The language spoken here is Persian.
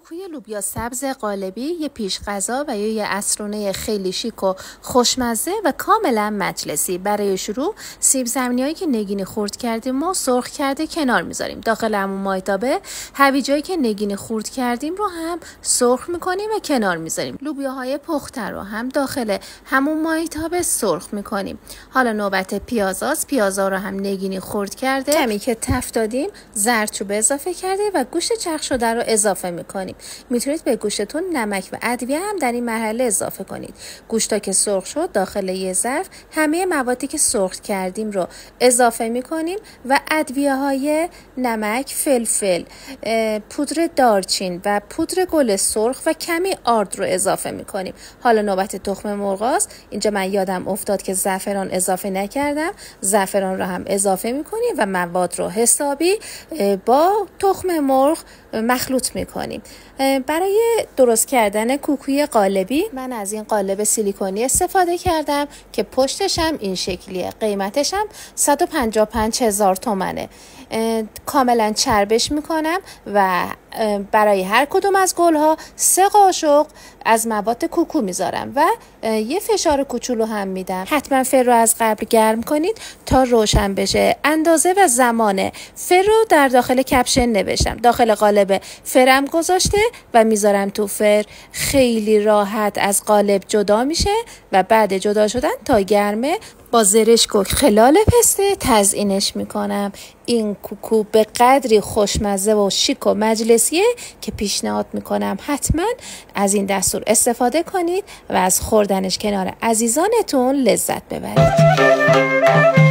کوکوی لوبیا سبز قالبی یه پیش غذا و یه عصرونه خیلی شیک و خوشمزه و کاملا مجلسی. برای شروع سیب زمینیایی که نگینی خرد کردیم و سرخ کرده کنار میذاریم. داخل همون مایتابه هویجایی که نگینی خرد کردیم رو هم سرخ میکنیم و کنار میذاریم. لوبیاهای پخته رو هم داخل همون مایتابه سرخ میکنیم. حالا نوبت پیازاست. پیازا رو هم نگینی خرد کرده، کمی که تفت دادیم زردچوبه اضافه کرده و گوشت چرخ شده رو اضافه میکنیم. میتونید به گوشتون نمک و ادویه هم در این مرحله اضافه کنید. گوشتا که سرخ شد داخل یه ظرف همه موادی که سرخ کردیم رو اضافه میکنیم و ادویه های نمک، فلفل، پودر دارچین و پودر گل سرخ و کمی آرد رو اضافه میکنیم. حالا نوبت تخم مرغ است. اینجا من یادم افتاد که زعفران اضافه نکردم. زعفران رو هم اضافه میکنیم و مواد رو حسابی با تخم مرغ مخلوط میکنیم. برای درست کردن کوکوی قالبی من از این قالب سیلیکونی استفاده کردم که پشتش هم این شکلیه. قیمتش هم 155,000 تومنه. کاملا چربش میکنم و برای هر کدوم از گلها 3 قاشق از مواد کوکو میذارم و یه فشار کوچولو هم میدم. حتما فر رو از قبل گرم کنید تا روشن بشه. اندازه و زمان فر رو در داخل کپشن نوشتم. داخل قالب فرم گذاشته و میذارم تو فر. خیلی راحت از قالب جدا میشه و بعد جدا شدن تا گرمه با زرشک و خلال پسته تزیینش میکنم. این کوکو به قدری خوشمزه و شیک و مجلسیه که پیشنهاد میکنم حتما از این دستور استفاده کنید و از خوردنش کنار عزیزانتون لذت ببرید.